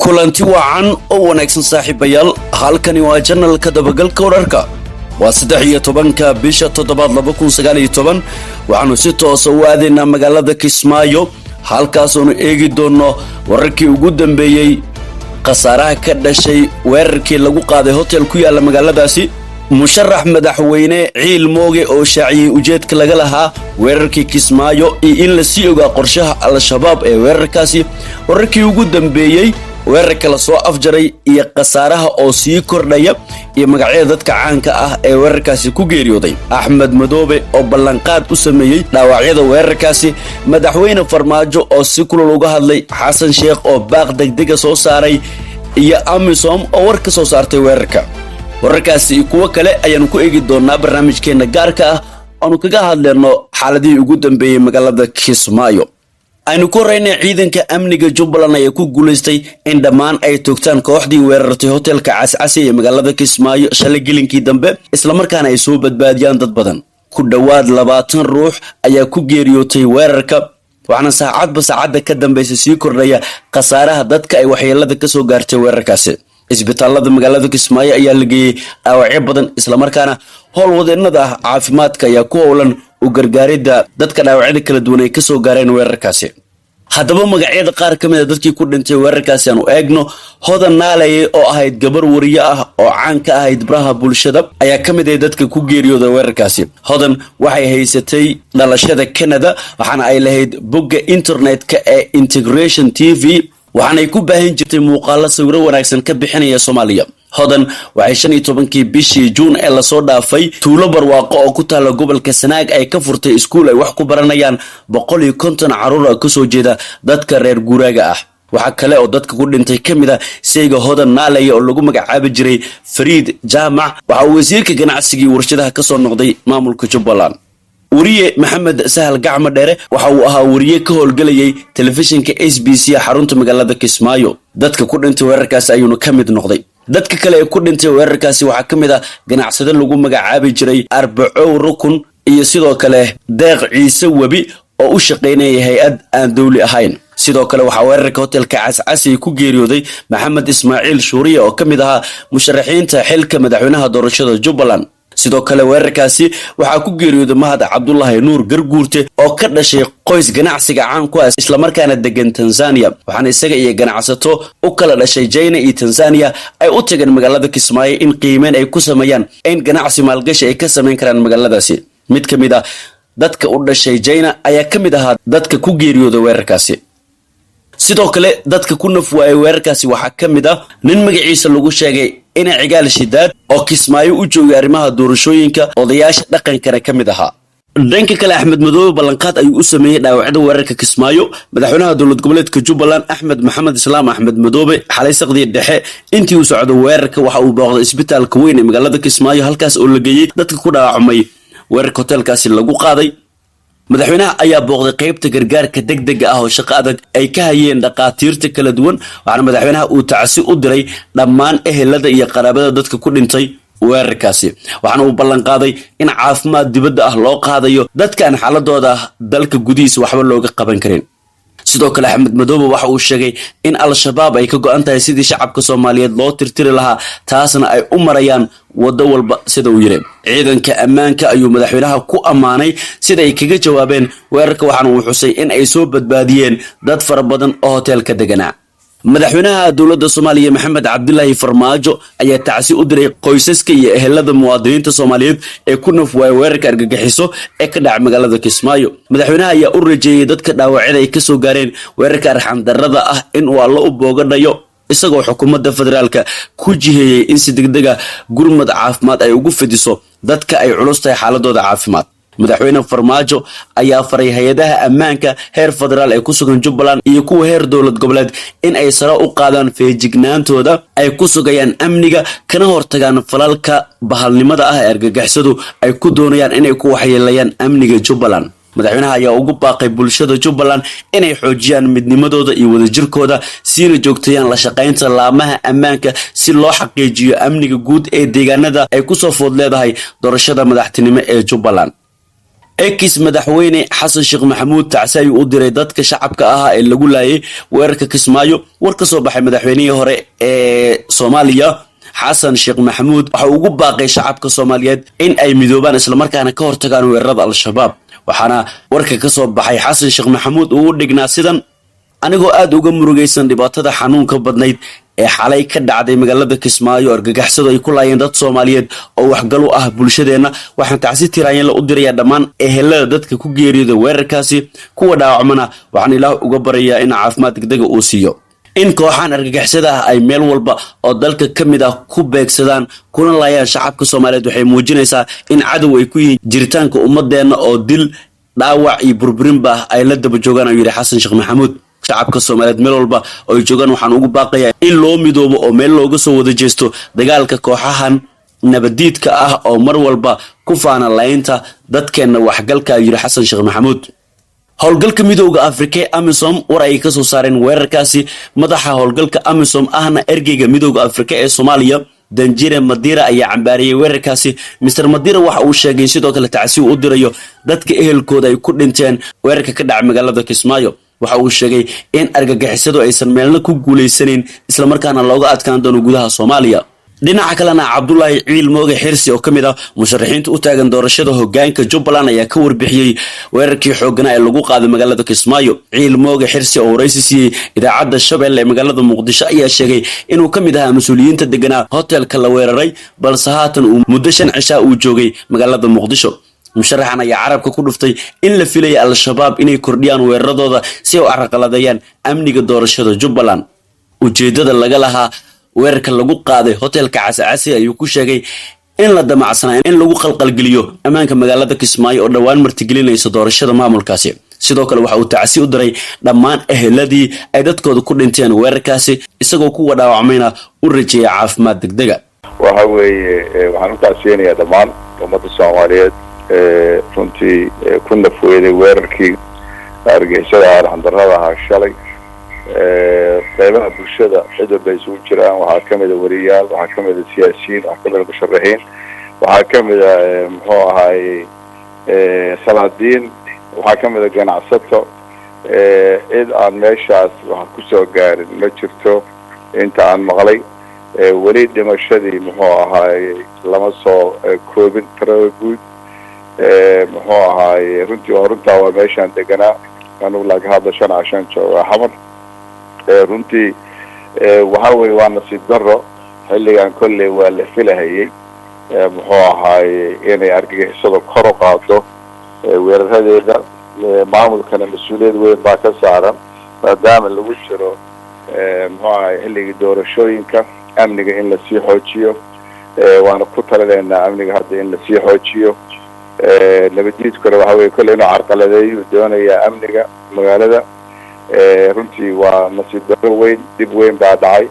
kulanti wacan oo wanaagsan saaxiibayaal halkani waa channelka dabagalka wararka waa 13 bisha 7 waxaanu si toos ah u aadeynaa magaalada Kismaayo halkaas oo eegi doono wararkii ugu dambeeyay qasaaraha ka dhashay weerarkii lagu qaaday hotel ku yaala magaaladaasi musharax madaxweyne ciil mooge oo shaaciyay ujeedka laga lahaa weerarkii Kismaayo iyo in la sii ogaa qorshaha al-shabaab ee weerarkaasi wararkii ugu dambeeyay weerarka la soo afjaray iyo qasaaraha oo sii kordhaya iyo magacyada dadka caanka ah ee weerarkaasi ku geeriyooday Axmed Madoobe oo ballanqaad u sameeyay dhaawacyada weerarkaasi madaxweyne Farmaajo oo si kulul uga hadlay Xasan Sheekh oo baaq degdeg soo saaray iyo Amisom oo war ka soo saartay wararkaasi kuwa kale ayaan ku eegi doonaa barnaamijkeena gaarka ah oo kaga hadlayno xaaladii ugu dambeeyay magaalada Kismaayo aynu ku raynay ciidanka amniga Jubbaland ay ku guuleystay in dhammaan ay toogtaan kooxdii weerartay hotelka Cascase ee magaalada Kismaayo shalay gelinkii dambe isla markaana ay soo badbaadiyaan dad badan ku dhawaad 20 ruux ayaa ku geeriyootay weerarka waxaana saacadda ka dambeysay sii kordhaya qasaaraha dadka ay waxyeelada ka soo gaartay weerarkaasi isbitaalada magaalada Kismaayo ayaa la geeyay dhaawacyo badan isla markaana howlwadeennada caafimaadka ayaa ku howlan u gargaaridda dadka dhaawacyada kala duwan ay ka soo gaareen weerarkaasi haddaba magacyada qaar ka mid ah dadkii ku dhintay weerarkaasi aanu eegno Hodan Naalaye oo ahayd gabar wariye ah oo caan ka ahayd baraha bulshada ayaa ka mid ah dadka ku geeriyooday weerarkaasi Hodan waxay haysatay dhalashada Canada waxaana ay lahayd bogga internetka ee Integration TV waxaanay ku baahin jirtay muuqaalo sawiro wanaagsan ka bixinaya Soomaaliya Hodan waxay 15kii bishii June ee la soo dhaafay tuulo barwaaqo oo ku taala gobolka Sanaag ay ka furtay iskuul ay wax ku baranayaan 150 caruur oo ka soo jeeda dadka reer guuraaga ah waxa kale oo dadka ku dhintay kamid ah Sayga Hodan Naalaye oo lagu magacaabo jiray Fariid Jaamac waxa uu wasiirka ganacsiga iyo warshadaha ka soo noqday maamulka Jubbaland wariye Maxamed Sahal Gacmo Dheere waxa uu ahaa wariye ka howlgalayay telefishinka SBC xarunta magaalada Kismaayo dadka ku dhintay weerarkaas ayuu ka mid noqday dadka kale ee ku dhintay weerarkaasi waxa kamid ah ganacsade lagu magacaabi jiray Arbaco Rukun iyo sidoo kale Deeq Ciise Wabi oo u shaqeynayay hay'ad aan dawli ahayn sidoo kale waxa weerarka hotelka Cascase ku geeriyooday Maxamed Ismaaciil Shuuriye oo kamid ahaa musharaxiinta xilka madaxweynaha doorashada Jubbaland sidoo kale weerarkaasi waxa ku geeriyooday Mahad Cabdullaahi Nuur Garguurte oo ka dhashay qoys ganacsiga caan ku ah isla markaana degan Tanzania waxaana isaga iyo ganacsato u kala dhashay China iyo Tanzania ay u tageen magaalada Kismaayo in qiimeyn ay ku sameeyaan in ganacsi maalgashi ay ka sameyn karaan magaaladaasi mid kamid ah dadka u dhashay China ayaa kamid ahaa dadka ku geeriyooday weerarkaasi sidoo kale dadka ku nafwaayay weerarkaasi waxa kamid ah nin magaciisa lagu sheegay ina cigaal shidaad oo Kismaayo u joogay arrimaha doorashooyinka odayaasha dhaqanka kamid ahaa dhanka kale Axmed Madoobe ballanqaad ayuu u sameeyay dhaawacyada weerarka Kismaayo madaxweynaha dowlad goboleedka Jubbaland Axmed Maxamed Islaam Axmed Madoobe xalay saqdii dhexe intii uu socdo weerarka waxa uu booqday isbitaalka weyn ee magaalada Kismaayo halkaas oo la geeyay dadka ku dhaawacmay weerarka hotelkaasi lagu qaaday madaxweynaha ayaa booqday qaybta gargaarka degdega ah oo shaqo adag ay ka hayeen dhaqaatiirta kala duwan waxaana madaxweynaha uu tacsi u diray dhammaan ehelada iyo qaraabada dadka ku dhintay weerarkaasi waxaana uu ballan qaaday in caafimaad dibadda ah loo qaadayo dadkan xaaladooda dalka gudihiisa waxba looga qaban karin sidoo kale Axmed Madoobe waxa uu sheegay in al-shabaab ay ka go'an tahay sidii shacabka Soomaaliyeed loo tirtiri lahaa taasna ay u marayaan wado walba sida uu yiri ciidanka ammaanka ayuu madaxweynaha ku amaanay sida ay kaga jawaabeen weerarka waxaana uu xusay in ay soo badbaadiyeen dad fara badan oo hotelka deganaa madaxweynaha dowladda Soomaaliya Maxamed Cabdullaahi Farmaajo ayaa tacsi u diray qoysaska iyo ehelada muwaadiniinta Soomaaliyeed ee ku nafwaayay weerarka argagixiso ee ka dhacay magaalada Kismaayo madaxweynaha ayaa u rajeeyay dadka dhaawacyada ay ka soo gaareen weerarka arxan darrada ah in uu alla u boogadhayo isagoo xukuumadda federaalka ku jiheeyay in si degdeg ah gurmad caafimaad ay ugu fidiso dadka ay culus tahay xaaladooda caafimaad madaxweyne Farmaajo ayaa faray hay'adaha ammaanka heer federaal ee ku sugan Jubbaland iyo kuwa heer dowlad goboleed in ay sare u qaadaan feejignaantooda ay ku sugayaan amniga kana hortagaan falalka bahalnimada ah ee argagixisadu ay ku doonayaan inay ku waxyeelayaan amniga Jubbaland madaxweynaha ayaa ugu baaqay bulshada Jubbaland inay xoojiyaan midnimadooda iyo wadajirkooda siina joogtayaan la shaqaynta laamaha ammaanka si loo xaqiijiyo amniga guud ee deegaanada ay ku soo food leedahay doorashada madaxtinimo ee Jubbaland ekis madaxweyne xasan sheekh maxamuud tacsi ayuu u diray dadka shacabka ah ee lagu laayay weerarka Kismaayo. war ka soo baxay madaxweynihii hore ee Soomaaliya xasan sheekh maxamuud waxa uu ugu baaqay shacabka Soomaaliyeed in ay midoobaan isla markaana ka hortagaan weerarada al-shabaab. waxaana warka ka soo baxay xasan sheekh maxamuud uu u dhignaa sidan: anigoo aad uga murugaysan dhibaatada xanuunka badnayd ee xalay ka dhacday magaalada Kismaayo argagaxsado ay ku laayeen dad Soomaaliyeed oo waxgal u ah bulshadeena, waxaan tacsi tiraayeen la u dirayaa dhammaan ehelada dadka ku geeriyooday weerarkaasi, kuwa dhaawacmana waxaan Ilaah uga baryayaa in caafimaad degdeg uu siiyo. in kooxan argagaxsada ah ay meel walba oo dalka kamid ah ku beegsadaan kuna laayaan shacabka Soomaaliyeed waxay muujinaysaa in cadow ay ku yihiin jiritaanka ummadeena oo dil, dhaawac iyo burburinba ay la daba joogaan ayuu yiri xasan sheekh maxamuud. shacabka Soomaaliyeed meel walba oo ay joogaan waxaan ugu baaqayaa in loo midoobo oo meel looga soo wada jeesto dagaalka kooxahan nabadiidka ah oo mar walba ku faana laynta dadkeena waxgalka yiri xasan sheekh maxamuud. howlgalka midowga Afrika AMISOM war ay ka soo saareen weerarkaasi madaxa howlgalka AMISOM ahna ergeyga midowga Afrika ee Soomaaliya Danjire Madira ayaa cambaariyay weerarkaasi. Mr Madira waxa uu sheegay sidoo kale tacsi u dirayo dadka ehelkooda ay ku dhinteen weerarka ka dhacay magaalada Kismaayo. waxa uu sheegay in argagixisadu aysan meelna ku guuleysanin isla markaana looga adkaan doono gudaha Soomaaliya. dhinaca kalena Cabdullaahi Ciil Mooge Xirsi oo kamid ah musharaxiinta u taagan doorashada hoggaanka Jubbaland ayaa ka warbixiyay weerarkii xooggan ee lagu qaaday magaalada Kismaayo. Ciil Mooge Xirsi oo raysisiyay idaacadda Shabeelle ee magaalada Muqdisho ayaa sheegay inuu kamid ahaa mas'uuliyiinta deganaa hotelka la weeraray balse haatan uu muddo 5 cisho uu joogay magaalada Muqdisho. musharaxan ayaa carabka ku dhuftay in la filayo al-shabaab inay kordhiyaan weeraradooda si ay u carqaladeeyaan amniga doorashada Jubbaland. ujeedada laga lahaa weerarka lagu qaaday hotelka Casacasi ayuu ku sheegay in la damacsanaa in lagu qalqalgeliyo ammaanka magaalada Kismaayo oo dhawaan martigelinaysa doorashada maamulkaasi. sidoo kale waxa uu tacsi u diray dhammaan eheladii ay dadkooda ku dhinteen weerarkaasi isagoo kuwa dhaawacmayna u rajeeyay caafimaad degdeg ah. waxa weeye waxaan u tacsiyanayaa dhammaan ummadda Soomaaliyeed runtii ku nafweeday weerarkii argagixisada arxandarrada ahaa shalay. qaybaha bulshada cid walba isugu jiraan, waxaa kamid ah wariyaal, waxaa kamid ah siyaasiyiin, waxaa kamid ah musharaxiin, waxaa kamid ah muxuu ahaay salaadiin, waxaa kamid ah ganacsato. cid aan meeshaas wax kusoo gaarin ma jirto inta aan maqlay. weli dhimashadii muxuu ahaay lama soo koobin tirada guud. muxuu ahaay runtaa waa meeshaan deganaa anugu laga hadla 5 cashan jooga xamar. runtii waxa weeye waa nasiib darro xilligan kolley waa la filahayay muxuu ahaay inay argagixisada kor u qaado weeraradeeda. maamulkana mas-uuliyad weyn baa ka saaran maadaama lagu jiro muxuu ahaay xilligii doorashooyinka amniga in lasii xoojiyo. waana ku talinaynaa amniga hadda in lasii xoojiyo. nabadiidkuna waxa weeye kolley inuu carqaladeeyo doonayaa amniga magaalada. runtii waa nasiib darro weyn, dib weyn baa dhacay.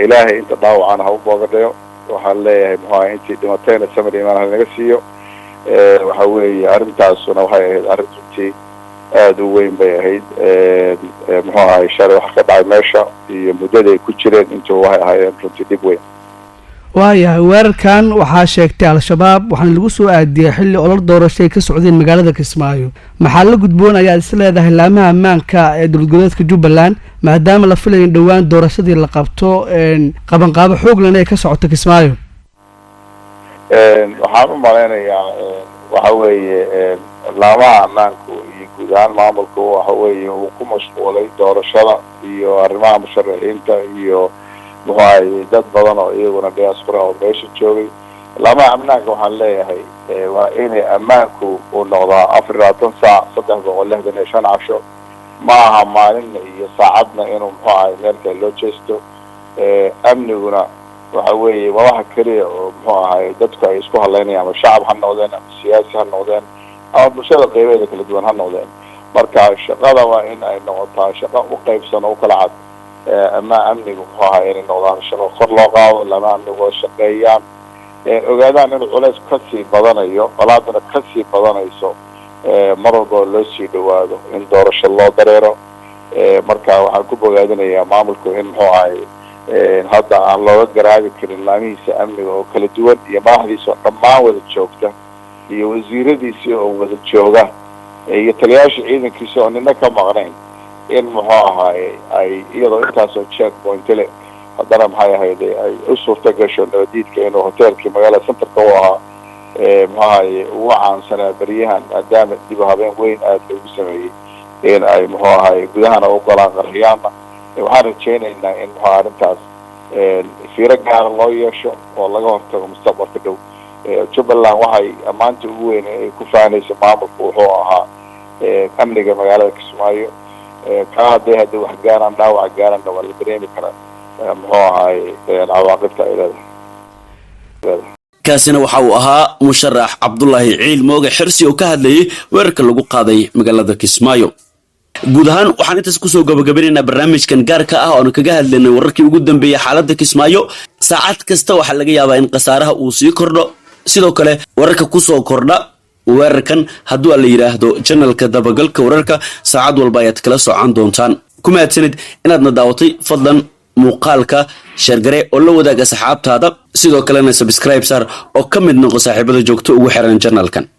ilaahay inta dhaawacana ha u boogadhayo. waxaan leeyahay muxuu ahay intii dhimatayna samir imaan ha naga siiyo. waxa weeye arrintaasuna waxay ahayd arrin runtii aad u weyn bay ahayd. muxuu ahay shalay wax ka dhacay meesha iyo muddaday ku jireen intuu waxay ahaayeen runtii dib weyn. waayahay weerarkan waxaa sheegtay al-shabaab waxaana lagu soo aadiyay xilli olol doorashay ka socdeen magaalada Kismaayo. maxaa la gudboon ayaa is leedahay laamaha ammaanka ee dowladgoboleedka Jubbaland maadaama la filayo in dhawaan doorashadii la qabto qabanqaabo xoog leh ay ka socoto Kismaayo? waxaan u maleynayaa waxa weeye laamaha ammaanku iyo guud ahaan maamulku waxa weeye uu ku mashquulay doorashada iyo arrimaha musharaxiinta iyo muxuu ahay dad badan oo iyaguna diaspora oo meesha joogay. laamaha ammaanka waxaan leeyahay waa inay ammaanku uu noqdaa 24 saac 365 casho. ma aha maalin iyo saacadna inuu muxuu ahay meelka loo jeesto. amniguna waxa weeye waa waxa kaliya oo muxuu ahay dadku ay isku haleynayaan ama shacab ha noqdeen ama siyaasi ha noqdeen ama bulshada qaybadeeda kala duwan ha noqdeen. marka shaqada waa in ay noqotaa shaqo u qaybsan oo kala cad. ama amnigu muxuu ahay inay noqdaan shaqo kor loo qaado, lama amnigu shaqeeyaan, ogaadaan inuu culays kasii badanayo, qolaadana kasii badanayso mar walba loo sii dhawaado in doorasho loo dareero. marka waxaan ku bogaadinayaa maamulku in muxuu ahay hadda aan looga garaabi karin laamihiisa amniga oo kala duwan iyo madaxdiisa dhammaan wada joogta iyo wasiiradiisii oo wada jooga iyo taliyaasha ciidankiisa oo nina ka maqnayn in muxuu ahaaye ay iyadoo intaasoo checkpoint leh haddana maxay ahayd ay u suurta gasho nabadiidka inuu hoteelkii magaalada centerka u ahaa muxuu ahaaye ugu caansanaa beryahan maadaama dib u habeen weyn aad loogu sameeyey in ay muxuu ahaaye gudahana u galaan qarxiyaana waxaan rajaynaynaa in muxuu arrintaas fiiro gaara loo yeesho oo laga hortago mustaqbalka dhow jubbaland waxay ammaanta ugu weyn ay ku faanaysa maamulku wuxuu ahaa amniga magaalada kismaayo kaa hadday wax gaaraan dhaawac gaarana waa la dareemi karaa muxuu ahaaye cawaaqibta ay leedahay. kaasina waxa uu ahaa musharax cabdulaahi ciil mooge xirsi oo ka hadlayay weerarka lagu qaaday magaalada kismaayo. guud ahaan waxaan intaas kusoo gabagabinaynaa barnaamijkan gaarka ah oonu kaga hadlaynay wararkii ugu dambeeyay xaaladda kismaayo. saacad kasta waxaa laga yaabaa in khasaaraha uu sii kordho, sidoo kale wararka kusoo kordha weerarkan hadduu la yiraahdo channelka dabagalka wararka saacad walba ayaad kala socon doontaan. ku mahadsanid inaadna daawatay, fadlan muuqaalka sheergare oo la wadaaga asxaabtaada, sidoo kalena subscribe sar oo ka mid noqo saaxiibada joogto ugu xiran channelkan.